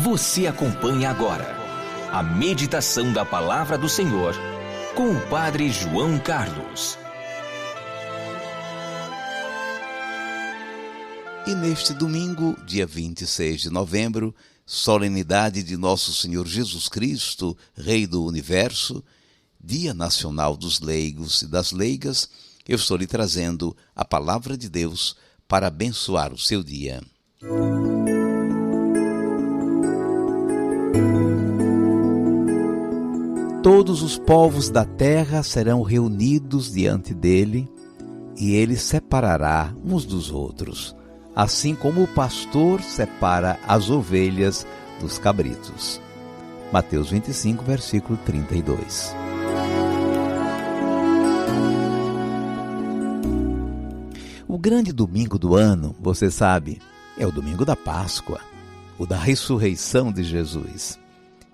Você acompanha agora a meditação da Palavra do Senhor com o Padre João Carlos. E neste domingo, dia 26 de novembro, solenidade de Nosso Senhor Jesus Cristo, Rei do Universo, Dia Nacional dos Leigos e das Leigas, eu estou lhe trazendo a Palavra de Deus para abençoar o seu dia. Todos os povos da terra serão reunidos diante dele, e ele separará uns dos outros, assim como o pastor separa as ovelhas dos cabritos. Mateus 25, versículo 32. O grande domingo do ano, você sabe, é o domingo da Páscoa, o da ressurreição de Jesus.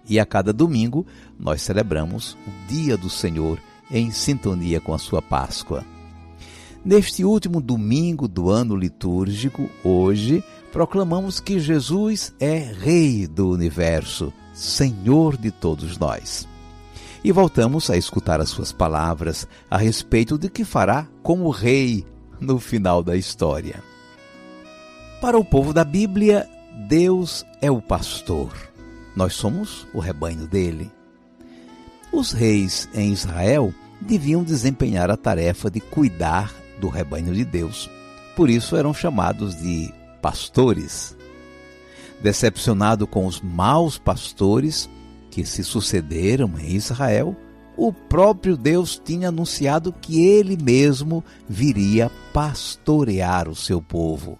E a cada domingo nós celebramos o Dia do Senhor em sintonia com a sua Páscoa. Neste último domingo do ano litúrgico, hoje, proclamamos que Jesus é Rei do Universo, Senhor de todos nós. E voltamos a escutar as suas palavras a respeito de que fará como Rei no final da história. Para o povo da Bíblia, Deus é o pastor. Nós somos o rebanho dele. Os reis em Israel deviam desempenhar a tarefa de cuidar do rebanho de Deus. Por isso eram chamados de pastores. Decepcionado com os maus pastores que se sucederam em Israel, o próprio Deus tinha anunciado que ele mesmo viria pastorear o seu povo,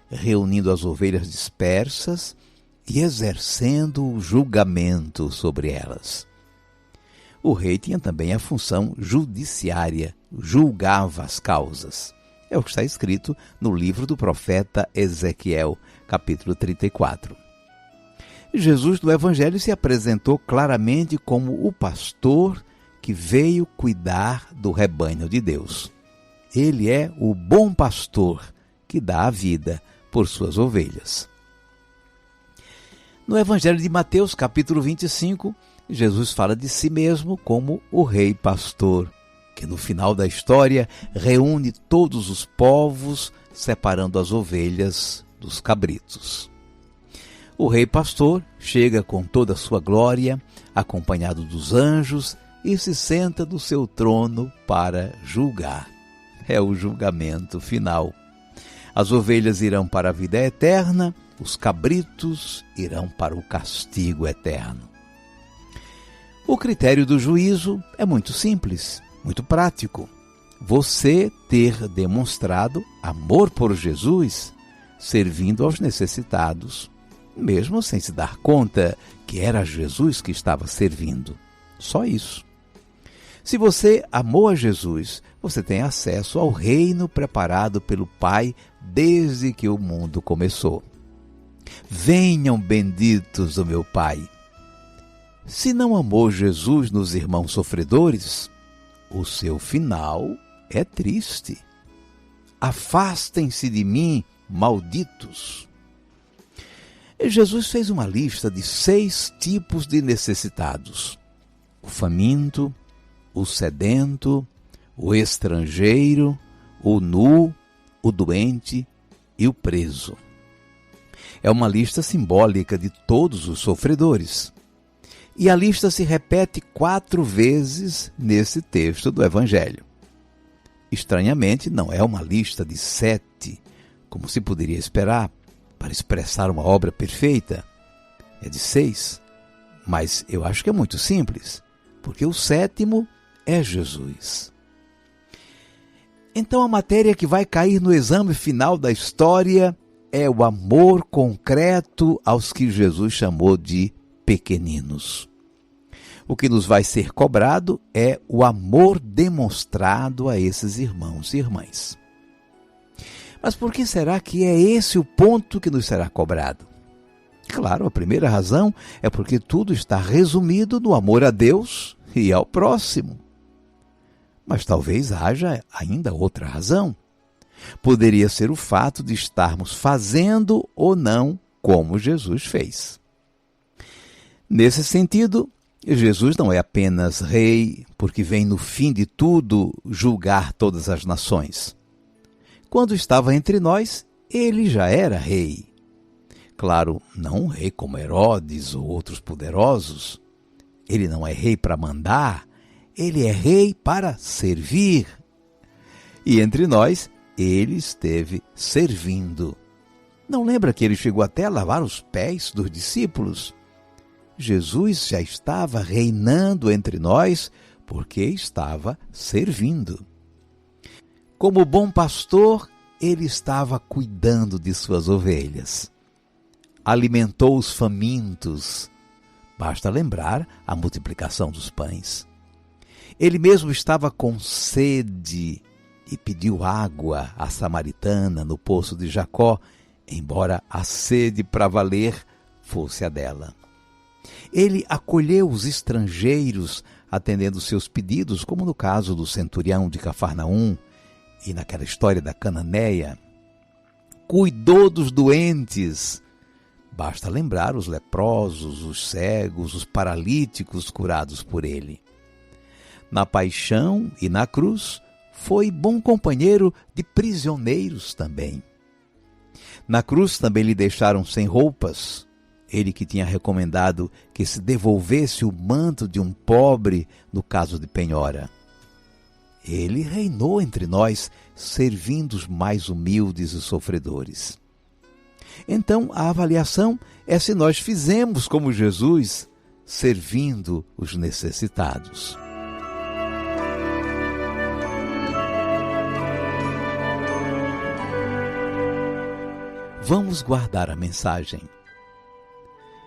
reunindo as ovelhas dispersas e exercendo o julgamento sobre elas. O rei tinha também a função judiciária, julgava as causas. É o que está escrito no livro do profeta Ezequiel, capítulo 34. Jesus do Evangelho se apresentou claramente como o pastor que veio cuidar do rebanho de Deus. Ele é o bom pastor que dá a vida por suas ovelhas. No Evangelho de Mateus, capítulo 25, Jesus fala de si mesmo como o Rei Pastor, que no final da história reúne todos os povos, separando as ovelhas dos cabritos. O Rei Pastor chega com toda a sua glória, acompanhado dos anjos, e se senta no seu trono para julgar. É o julgamento final. As ovelhas irão para a vida eterna, os cabritos irão para o castigo eterno. O critério do juízo é muito simples, muito prático. Você ter demonstrado amor por Jesus, servindo aos necessitados, mesmo sem se dar conta que era Jesus que estava servindo. Só isso. Se você amou a Jesus, você tem acesso ao reino preparado pelo Pai desde que o mundo começou. Venham benditos do meu Pai. Se não amou Jesus nos irmãos sofredores, o seu final é triste. Afastem-se de mim, malditos. Jesus fez uma lista de 6 tipos de necessitados: o faminto, o sedento, o estrangeiro, o nu, o doente e o preso. É uma lista simbólica de todos os sofredores. E a lista se repete 4 vezes nesse texto do Evangelho. Estranhamente, não é uma lista de 7, como se poderia esperar, para expressar uma obra perfeita. É de 6, mas eu acho que é muito simples, porque o 7º é Jesus. Então a matéria que vai cair no exame final da história é o amor concreto aos que Jesus chamou de pequeninos. O que nos vai ser cobrado é o amor demonstrado a esses irmãos e irmãs. Mas por que será que é esse o ponto que nos será cobrado? Claro, a primeira razão é porque tudo está resumido no amor a Deus e ao próximo. Mas talvez haja ainda outra razão. Poderia ser o fato de estarmos fazendo ou não como Jesus fez. Nesse sentido, Jesus não é apenas rei, porque vem no fim de tudo julgar todas as nações. Quando estava entre nós, ele já era rei. Claro, não um rei como Herodes ou outros poderosos. Ele não é rei para mandar, ele é rei para servir. E entre nós, ele esteve servindo. Não lembra que ele chegou até a lavar os pés dos discípulos? Jesus já estava reinando entre nós porque estava servindo. Como bom pastor, ele estava cuidando de suas ovelhas. Alimentou os famintos. Basta lembrar a multiplicação dos pães. Ele mesmo estava com sede e pediu água à samaritana no poço de Jacó, embora a sede para valer fosse a dela. Ele acolheu os estrangeiros, atendendo seus pedidos, como no caso do centurião de Cafarnaum e naquela história da Cananeia. Cuidou dos doentes. Basta lembrar os leprosos, os cegos, os paralíticos curados por ele. Na paixão e na cruz, foi bom companheiro de prisioneiros também. Na cruz também lhe deixaram sem roupas, ele que tinha recomendado que se devolvesse o manto de um pobre no caso de penhora. Ele reinou entre nós, servindo os mais humildes e sofredores. Então, a avaliação é se nós fizemos como Jesus, servindo os necessitados. Vamos guardar a mensagem.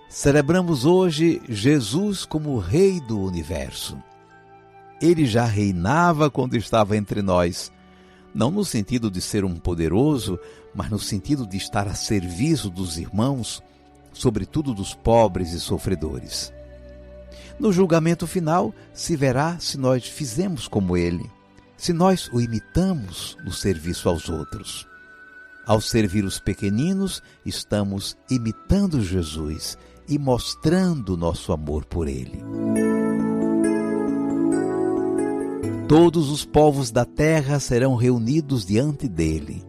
Celebramos hoje Jesus como Rei do Universo. Ele já reinava quando estava entre nós, não no sentido de ser um poderoso, mas no sentido de estar a serviço dos irmãos, sobretudo dos pobres e sofredores. No julgamento final, se verá se nós fizemos como ele, se nós o imitamos no serviço aos outros. Ao servir os pequeninos, estamos imitando Jesus e mostrando nosso amor por ele. Todos os povos da terra serão reunidos diante dele,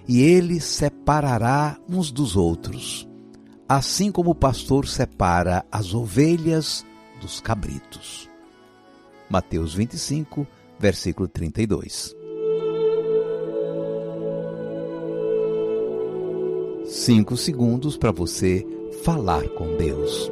e ele separará uns dos outros, assim como o pastor separa as ovelhas dos cabritos. Mateus 25, versículo 32. 5 segundos para você falar com Deus.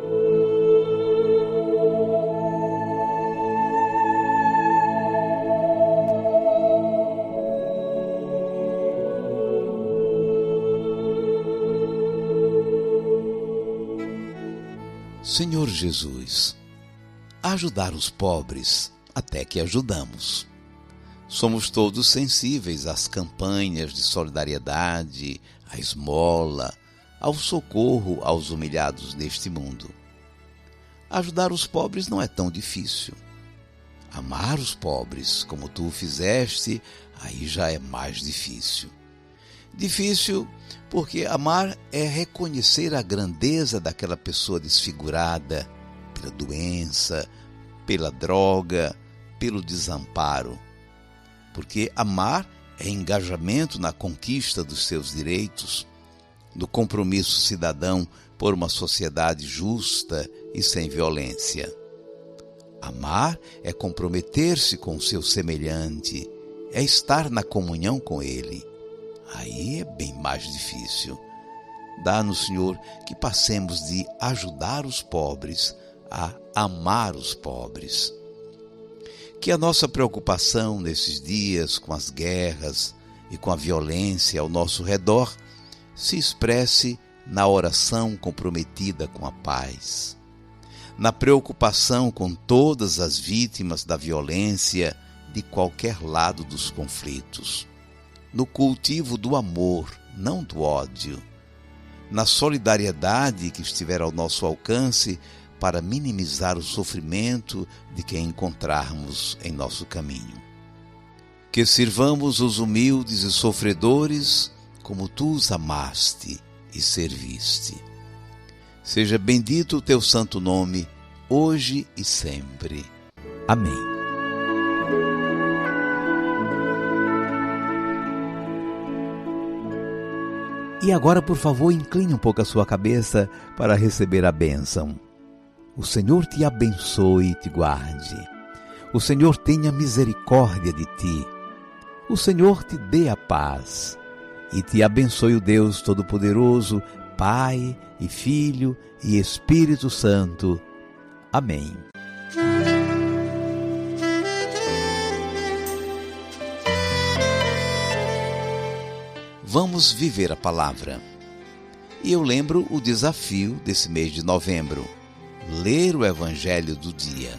Senhor Jesus, ajudar os pobres até que ajudamos. Somos todos sensíveis às campanhas de solidariedade, à esmola, ao socorro aos humilhados deste mundo. Ajudar os pobres não é tão difícil. Amar os pobres, como tu o fizeste, aí já é mais difícil. Difícil porque amar é reconhecer a grandeza daquela pessoa desfigurada pela doença, pela droga, pelo desamparo. Porque amar é engajamento na conquista dos seus direitos, no compromisso cidadão por uma sociedade justa e sem violência. Amar é comprometer-se com o seu semelhante, é estar na comunhão com ele. Aí é bem mais difícil. Dá-nos, Senhor, que passemos de ajudar os pobres a amar os pobres. Que a nossa preocupação nesses dias com as guerras e com a violência ao nosso redor se expresse na oração comprometida com a paz, na preocupação com todas as vítimas da violência de qualquer lado dos conflitos, no cultivo do amor, não do ódio, na solidariedade que estiver ao nosso alcance para minimizar o sofrimento de quem encontrarmos em nosso caminho. Que sirvamos os humildes e sofredores como tu os amaste e serviste. Seja bendito o teu santo nome, hoje e sempre. Amém. E agora, por favor, incline um pouco a sua cabeça para receber a bênção. O Senhor te abençoe e te guarde. O Senhor tenha misericórdia de ti. O Senhor te dê a paz. E te abençoe o Deus Todo-Poderoso, Pai e Filho e Espírito Santo. Amém. Vamos viver a palavra. E eu lembro o desafio desse mês de novembro: ler o Evangelho do dia.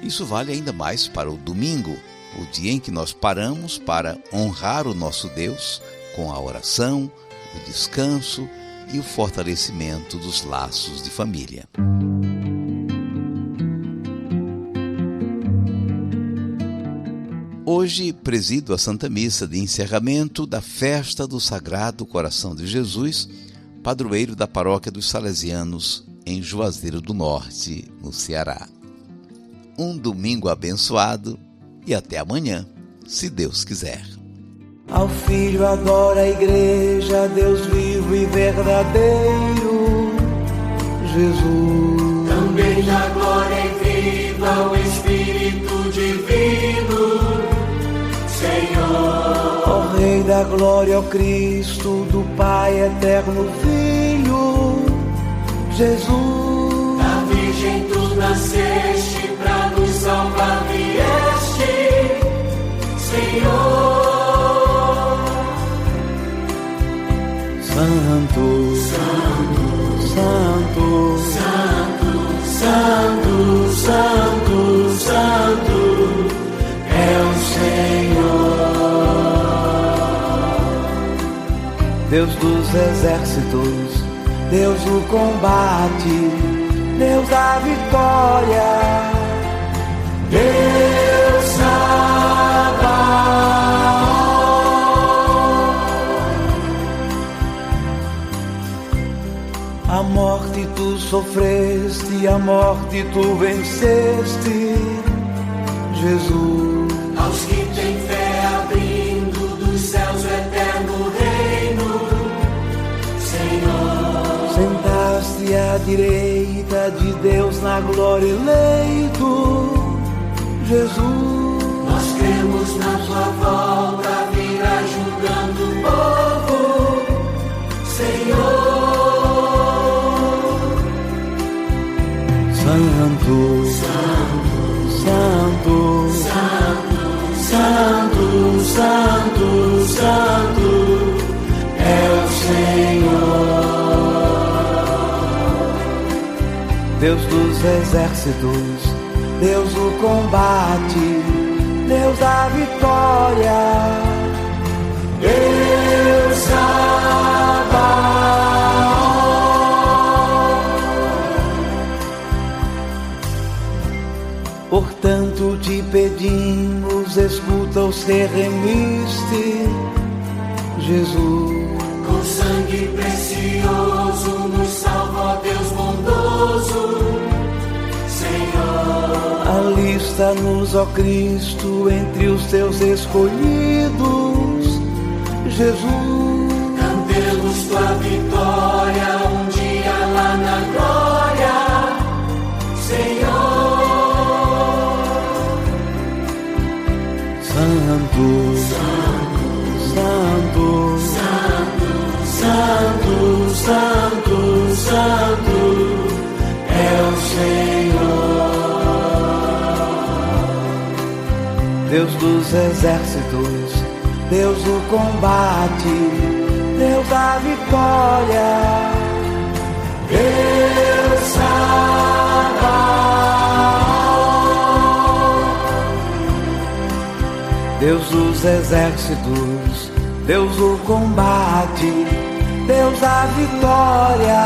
Isso vale ainda mais para o domingo, o dia em que nós paramos para honrar o nosso Deus com a oração, o descanso e o fortalecimento dos laços de família. Hoje presido a Santa Missa de encerramento da festa do Sagrado Coração de Jesus, padroeiro da Paróquia dos Salesianos, em Juazeiro do Norte, no Ceará. Um domingo abençoado e até amanhã, se Deus quiser. Ao Filho adora a Igreja, Deus vivo e verdadeiro, Jesus. Também na glória e viva o Espírito Divino, Senhor. Ó Rei da glória, ó Cristo, do Pai eterno Filho, Jesus. Da Virgem tu nasceste, pra nos salvar vieste, Senhor. Santo, Santo, Santo, Santo, Santo, Santo é o Senhor. Deus dos exércitos, Deus do combate, Deus da vitória, Deus Sabaoth. A morte tu sofreste, a morte tu venceste, Jesus. Aos que têm fé abrindo dos céus o eterno reino, Senhor. Sentaste à direita de Deus na glória eleito, Jesus. Nós cremos na tua volta, virás julgando o povo, Senhor. Santo, Santo, Santo, Santo, Santo, Santo é o Senhor. Deus dos exércitos, Deus do combate, Deus da vitória, Deus Sabaoth. Portanto te pedimos, escuta os que remiste, Jesus. Com sangue precioso nos salva, ó Deus bondoso, Senhor. Alista-nos, ó Cristo, entre os teus escolhidos, Jesus. Cantemos tua vitória um dia lá na glória, Senhor. Santo, Santo, Santo, Santo, Santo, Santo é o Senhor. Deus dos exércitos, Deus do combate, Deus da vitória, Deus Sabaoth. Deus dos exércitos, Deus do combate, Deus da vitória,